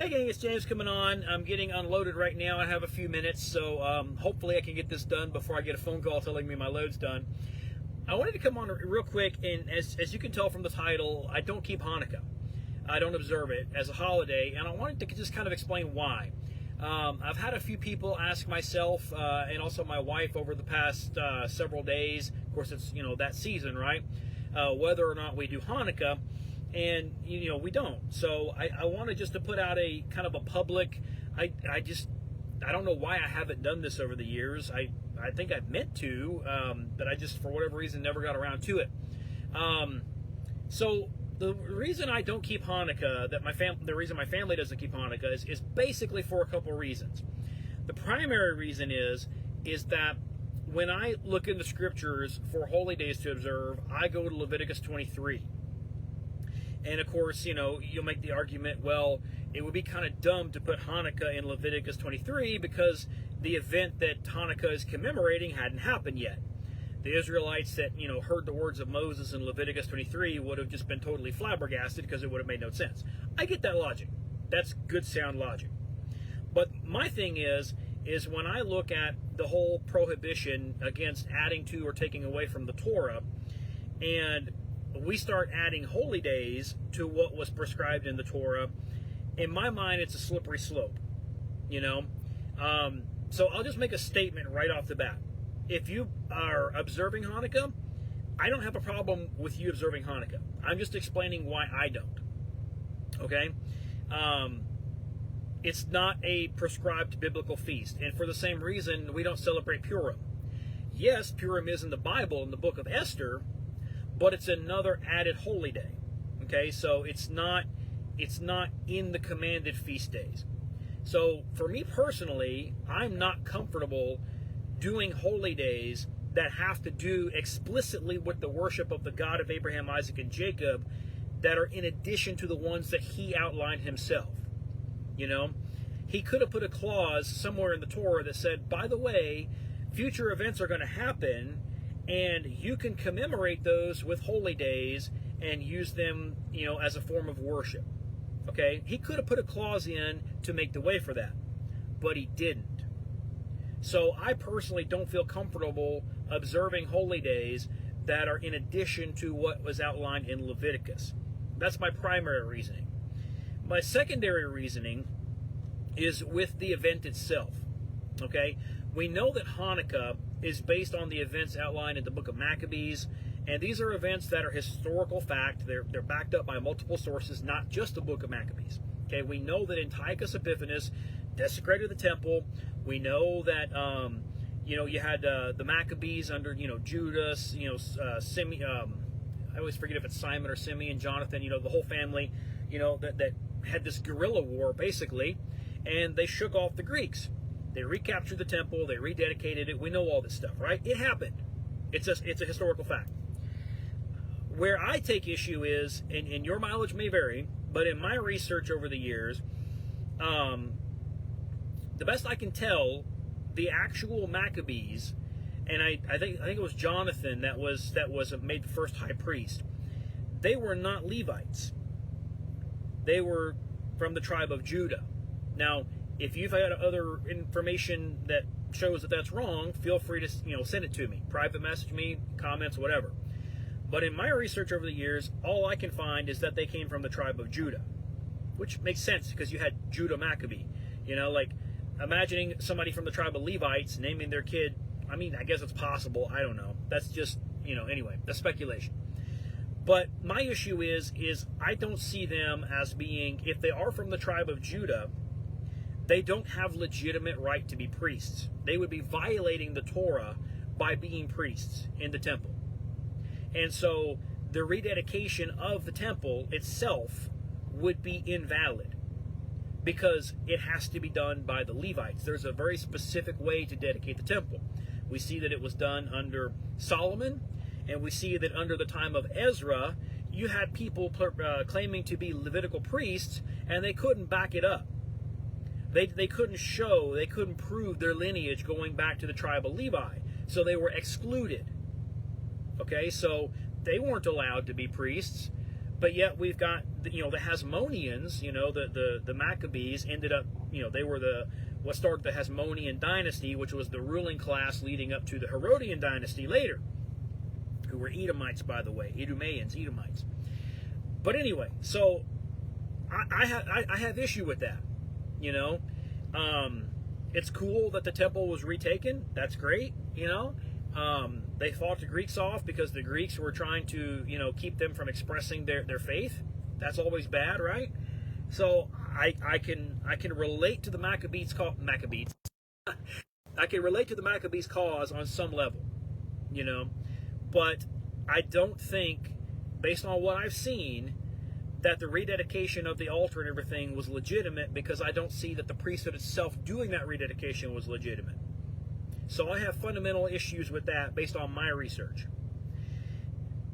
Hey gang, it's James coming on. I'm getting unloaded right now. I have a few minutes, so hopefully I can get this done before I get a phone call telling me my load's done. I wanted to come on real quick, and as you can tell from the title, I don't keep Hanukkah. I don't observe it as a holiday, and I wanted to just kind of explain why. I've had a few people ask myself and also my wife over the past several days, of course it's that season, right, whether or not we do Hanukkah. And we don't. So I wanted just to put out a kind of a public. I don't know why I haven't done this over the years. I think I've meant to, but I just for whatever reason never got around to it. So the reason I don't keep Hanukkah, the reason my family doesn't keep Hanukkah is basically for a couple reasons. The primary reason is that when I look in the scriptures for holy days to observe, I go to Leviticus 23. And of course, you'll make the argument, well, it would be kind of dumb to put Hanukkah in Leviticus 23 because the event that Hanukkah is commemorating hadn't happened yet. The Israelites that, heard the words of Moses in Leviticus 23 would have just been totally flabbergasted because it would have made no sense. I get that logic. That's good sound logic. But my thing is when I look at the whole prohibition against adding to or taking away from the Torah, and we start adding holy days to what was prescribed in the Torah, in my mind, it's a slippery slope, So I'll just make a statement right off the bat. If you are observing Hanukkah, I don't have a problem with you observing Hanukkah. I'm just explaining why I don't. Okay? It's not a prescribed biblical feast. And for the same reason, we don't celebrate Purim. Yes, Purim is in the Bible, in the book of Esther, but it's another added holy day. Okay, so it's not in the commanded feast days. So for me personally, I'm not comfortable doing holy days that have to do explicitly with the worship of the God of Abraham, Isaac, and Jacob, that are in addition to the ones that he outlined himself. He could have put a clause somewhere in the Torah that said, by the way, future events are going to happen, and you can commemorate those with holy days and use them, as a form of worship. Okay? He could have put a clause in to make the way for that, but he didn't. So I personally don't feel comfortable observing holy days that are in addition to what was outlined in Leviticus. That's my primary reasoning. My secondary reasoning is with the event itself. Okay? We know that Hanukkah is based on the events outlined in the book of Maccabees, and these are events that are historical fact. They're backed up by multiple sources, not just the book of Maccabees. Okay, we know that Antiochus Epiphanes desecrated the temple. We know that you had the Maccabees under Judas, Simeon. I always forget if it's Simon or Simeon, Jonathan. The whole family, that had this guerrilla war basically, and they shook off the Greeks. They recaptured the temple. They rededicated it. We know all this stuff, right? It happened. It's a historical fact. Where I take issue is, and your mileage may vary, but in my research over the years, the best I can tell, the actual Maccabees, and I think it was Jonathan that was made the first high priest. They were not Levites. They were from the tribe of Judah. Now, if you've had other information that shows that that's wrong, feel free to send it to me. Private message me, comments, whatever. But in my research over the years, all I can find is that they came from the tribe of Judah, which makes sense because you had Judah Maccabee. Like imagining somebody from the tribe of Levites naming their kid. I mean, I guess it's possible. I don't know. That's just anyway, that's speculation. But my issue is I don't see them as being, if they are from the tribe of Judah, they don't have legitimate right to be priests. They would be violating the Torah by being priests in the temple. And so the rededication of the temple itself would be invalid because it has to be done by the Levites. There's a very specific way to dedicate the temple. We see that it was done under Solomon, and we see that under the time of Ezra, you had people claiming to be Levitical priests, and they couldn't back it up. They couldn't prove their lineage going back to the tribe of Levi. So they were excluded. Okay, so they weren't allowed to be priests. But yet we've got the Hasmoneans, the Maccabees ended up, they were what started the Hasmonean dynasty, which was the ruling class leading up to the Herodian dynasty later, who were Edomites, by the way, Edomites. But anyway, so I have issue with that. It's cool that the temple was retaken. That's great. They fought the Greeks off because the Greeks were trying to keep them from expressing their faith. That's always bad, right? So I can relate to the Maccabees. I can relate to the Maccabees' cause on some level, but I don't think, based on what I've seen, that the rededication of the altar and everything was legitimate, because I don't see that the priesthood itself doing that rededication was legitimate. So I have fundamental issues with that based on my research.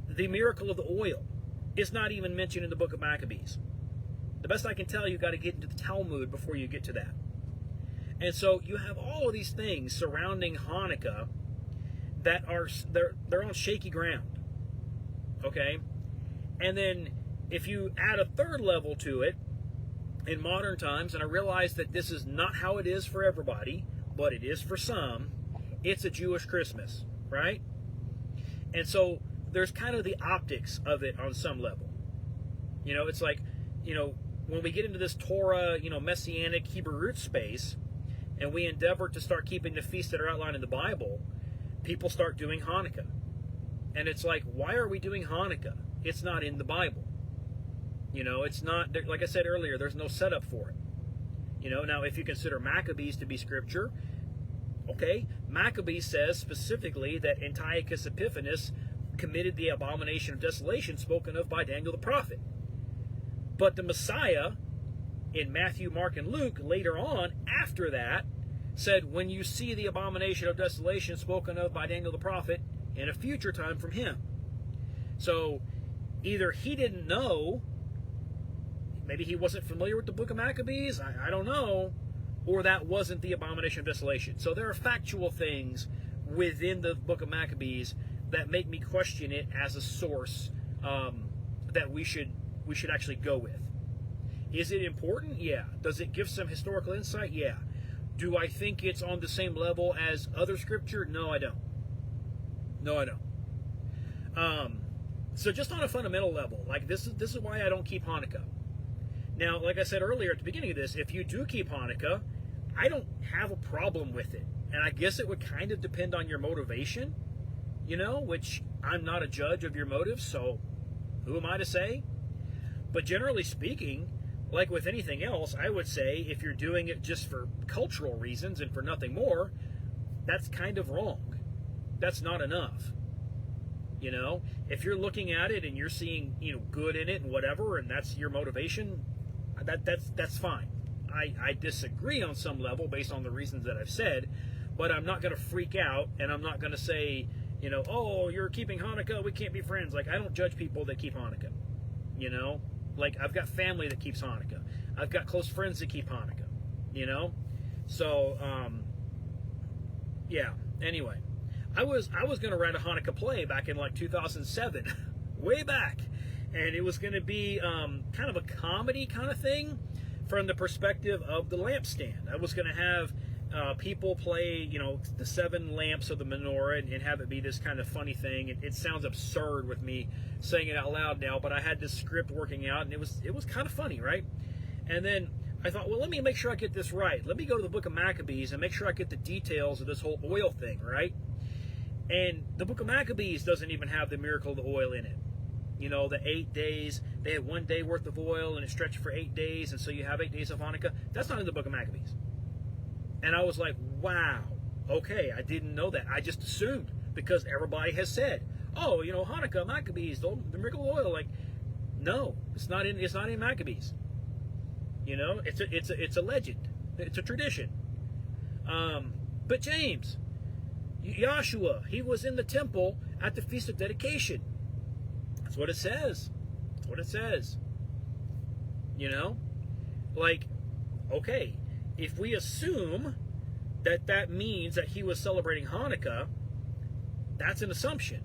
The miracle of the oil is not even mentioned in the book of Maccabees. The best I can tell, you've got to get into the Talmud before you get to that. And so you have all of these things surrounding Hanukkah that they're on shaky ground. Okay? And then if you add a third level to it, in modern times, and I realize that this is not how it is for everybody, but it is for some, it's a Jewish Christmas, right? And so there's kind of the optics of it on some level. It's like, when we get into this Torah, Messianic Hebrew root space, and we endeavor to start keeping the feasts that are outlined in the Bible, people start doing Hanukkah. And it's like, why are we doing Hanukkah? It's not in the Bible. It's not, like I said earlier, there's no setup for it. Now if you consider Maccabees to be scripture, okay, Maccabees says specifically that Antiochus Epiphanes committed the abomination of desolation spoken of by Daniel the prophet. But the Messiah, in Matthew, Mark, and Luke, later on, after that, said, when you see the abomination of desolation spoken of by Daniel the prophet, in a future time from him. So either he didn't know, maybe he wasn't familiar with the book of Maccabees, I don't know, or that wasn't the abomination of desolation. So there are factual things within the book of Maccabees that make me question it as a source that we should actually go with. Is it important? Yeah. Does it give some historical insight? Yeah. Do I think it's on the same level as other scripture? No, I don't. So just on a fundamental level, like this is why I don't keep Hanukkah. Now, like I said earlier at the beginning of this, if you do keep Hanukkah, I don't have a problem with it. And I guess it would kind of depend on your motivation, which I'm not a judge of your motives, so who am I to say? But generally speaking, like with anything else, I would say if you're doing it just for cultural reasons and for nothing more, that's kind of wrong. That's not enough. If you're looking at it and you're seeing, good in it and whatever, and that's your motivation, that's fine. I disagree on some level based on the reasons that I've said, but I'm not going to freak out, and I'm not going to say, oh, you're keeping Hanukkah, we can't be friends. Like, I don't judge people that keep Hanukkah. Like, I've got family that keeps Hanukkah. I've got close friends that keep Hanukkah. So yeah. Anyway, I was going to write a Hanukkah play back in like 2007, way back, and it was going to be kind of a comedy kind of thing from the perspective of the lampstand. I was going to have people play, the 7 lamps of the menorah and have it be this kind of funny thing. It sounds absurd with me saying it out loud now, but I had this script working out, and it was kind of funny, right? And then I thought, well, let me make sure I get this right. Let me go to the book of Maccabees and make sure I get the details of this whole oil thing, right? And the book of Maccabees doesn't even have the miracle of the oil in it. The 8 days, they had 1 day worth of oil, and it stretched for 8 days, and so you have 8 days of Hanukkah. That's not in the book of Maccabees. And I was like, wow, okay, I didn't know that. I just assumed, because everybody has said, oh, Hanukkah, Maccabees, the miracle of oil. Like, no, it's not in Maccabees. It's a legend. It's a tradition. But James, Yahshua, he was in the temple at the Feast of Dedication. That's what it says. That's what it says. Like, okay, if we assume that means that he was celebrating Hanukkah, that's an assumption.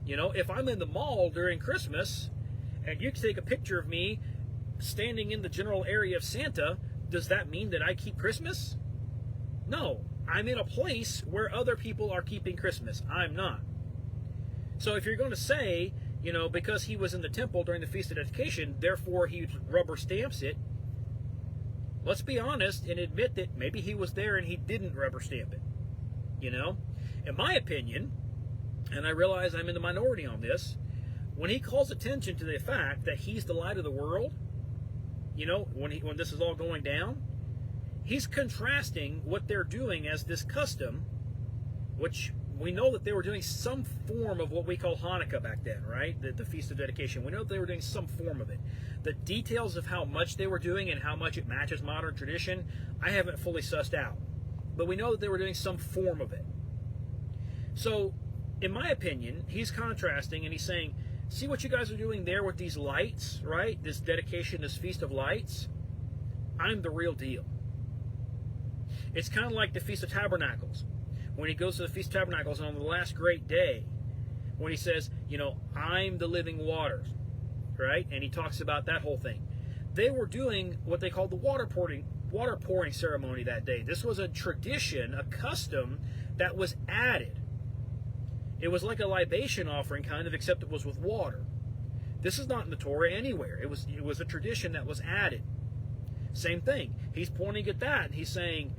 If I'm in the mall during Christmas and you can take a picture of me standing in the general area of Santa. Does that mean that I keep Christmas? No, I'm in a place where other people are keeping Christmas. I'm not. So if you're going to say, because he was in the temple during the Feast of Dedication, therefore he rubber stamps it, let's be honest and admit that maybe he was there and he didn't rubber stamp it. In my opinion, and I realize I'm in the minority on this, when he calls attention to the fact that he's the light of the world, when this is all going down, he's contrasting what they're doing as this custom, which we know that they were doing some form of what we call Hanukkah back then, right? The Feast of Dedication. We know that they were doing some form of it. The details of how much they were doing and how much it matches modern tradition, I haven't fully sussed out. But we know that they were doing some form of it. So, in my opinion, he's contrasting and he's saying, see what you guys are doing there with these lights, right? This dedication, this Feast of Lights? I'm the real deal. It's kind of like the Feast of Tabernacles. When he goes to the Feast of Tabernacles on the last great day, when he says, I'm the living waters, right? And he talks about that whole thing. They were doing what they called the water pouring ceremony that day. This was a tradition, a custom that was added. It was like a libation offering kind of, except it was with water. This is not in the Torah anywhere. It was a tradition that was added. Same thing. He's pointing at that and he's saying,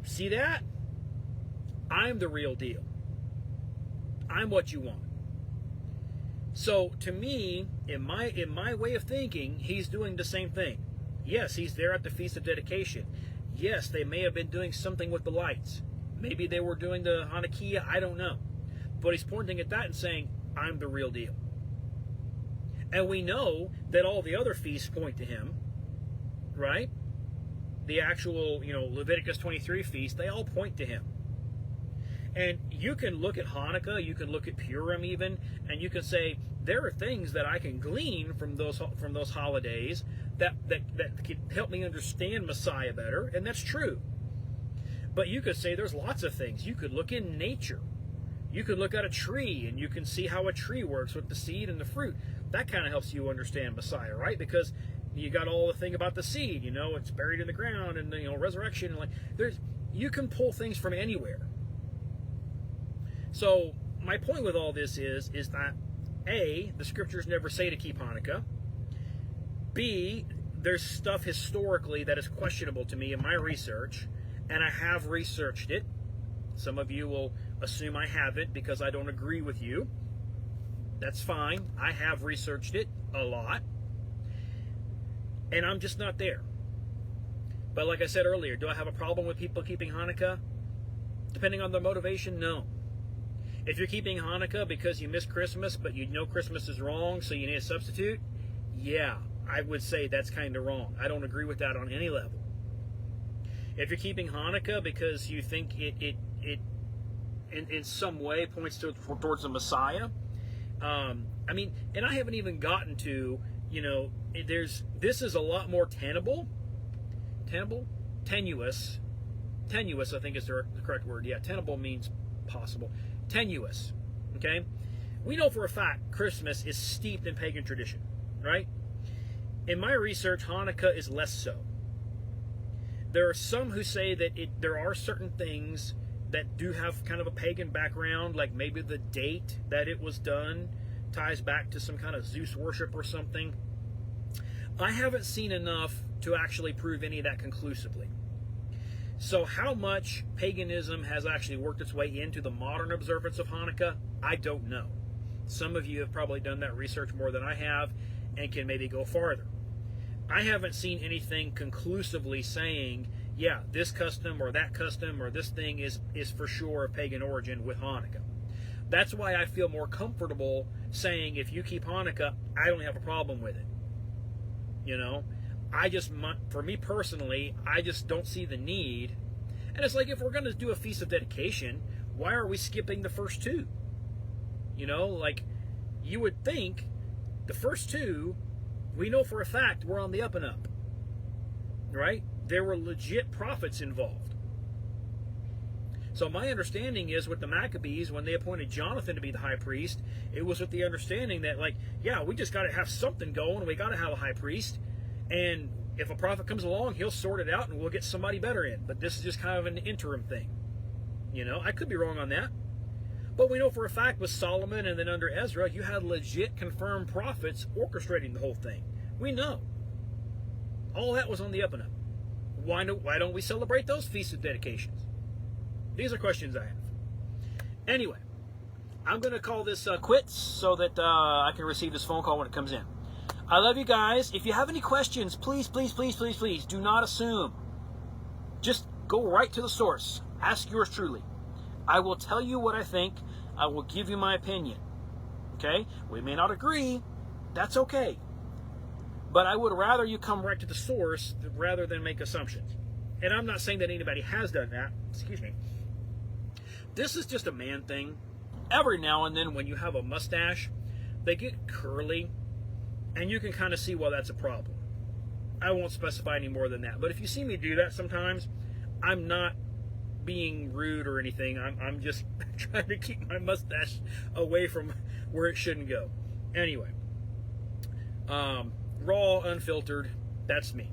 see that? I'm the real deal. I'm what you want. So to me, in my way of thinking, he's doing the same thing. Yes, he's there at the Feast of Dedication. Yes, they may have been doing something with the lights. Maybe they were doing the Hanukkah, I don't know. But he's pointing at that and saying, I'm the real deal. And we know that all the other feasts point to him, right? The actual, Leviticus 23 feast, they all point to him. And you can look at Hanukkah, you can look at Purim even, and you can say, there are things that I can glean from those holidays that can help me understand Messiah better, and that's true. But you could say there's lots of things. You could look in nature. You could look at a tree, and you can see how a tree works with the seed and the fruit. That kind of helps you understand Messiah, right? Because you got all the thing about the seed, it's buried in the ground, and resurrection, and you can pull things from anywhere. So my point with all this is that A, the scriptures never say to keep Hanukkah. B, there's stuff historically that is questionable to me in my research, and I have researched it. Some of you will assume I haven't because I don't agree with you. That's fine. I have researched it a lot, and I'm just not there. But like I said earlier, do I have a problem with people keeping Hanukkah? Depending on their motivation, no. If you're keeping Hanukkah because you miss Christmas, but you know Christmas is wrong, so you need a substitute, yeah, I would say that's kind of wrong. I don't agree with that on any level. If you're keeping Hanukkah because you think it in some way points towards the Messiah, and I haven't even gotten to, this is a lot more tenuous, I think is the correct word. Yeah, tenable means possible. Tenuous, okay? We know for a fact Christmas is steeped in pagan tradition, right? In my research, Hanukkah is less so. There are some who say that there are certain things that do have kind of a pagan background, like maybe the date that it was done ties back to some kind of Zeus worship or something. I haven't seen enough to actually prove any of that conclusively. So how much paganism has actually worked its way into the modern observance of Hanukkah, I don't know. Some of you have probably done that research more than I have and can maybe go farther. I haven't seen anything conclusively saying, yeah, this custom or that custom or this thing is for sure of pagan origin with Hanukkah. That's why I feel more comfortable saying if you keep Hanukkah, I don't have a problem with it. For me personally, I just don't see the need. And it's like, if we're going to do a Feast of Dedication, why are we skipping the first two? You would think the first two, we know for a fact we're on the up and up, right? There were legit prophets involved. So my understanding is with the Maccabees, when they appointed Jonathan to be the high priest, it was with the understanding that, like, yeah, we just got to have something going. We got to have a high priest. And if a prophet comes along, he'll sort it out and we'll get somebody better in. But this is just kind of an interim thing. You know, I could be wrong on that. But we know for a fact with Solomon and then under Ezra, you had legit confirmed prophets orchestrating the whole thing. We know. All that was on the up and up. Why don't we celebrate those feasts of dedications? These are questions I have. Anyway, I'm going to call this quits so that I can receive this phone call when it comes in. I love you guys. If you have any questions, please, please, please, please, please do not assume. Just go right to the source. Ask yours truly. I will tell you what I think. I will give you my opinion. Okay? We may not agree. That's okay. But I would rather you come right to the source rather than make assumptions. And I'm not saying that anybody has done that. Excuse me. This is just a man thing. Every now and then when you have a mustache, they get curly. And you can kind of see why that's a problem. I won't specify any more than that. But if you see me do that sometimes, I'm not being rude or anything. I'm just trying to keep my mustache away from where it shouldn't go. Anyway, raw, unfiltered, that's me.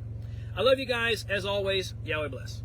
I love you guys. As always, Yahweh bless.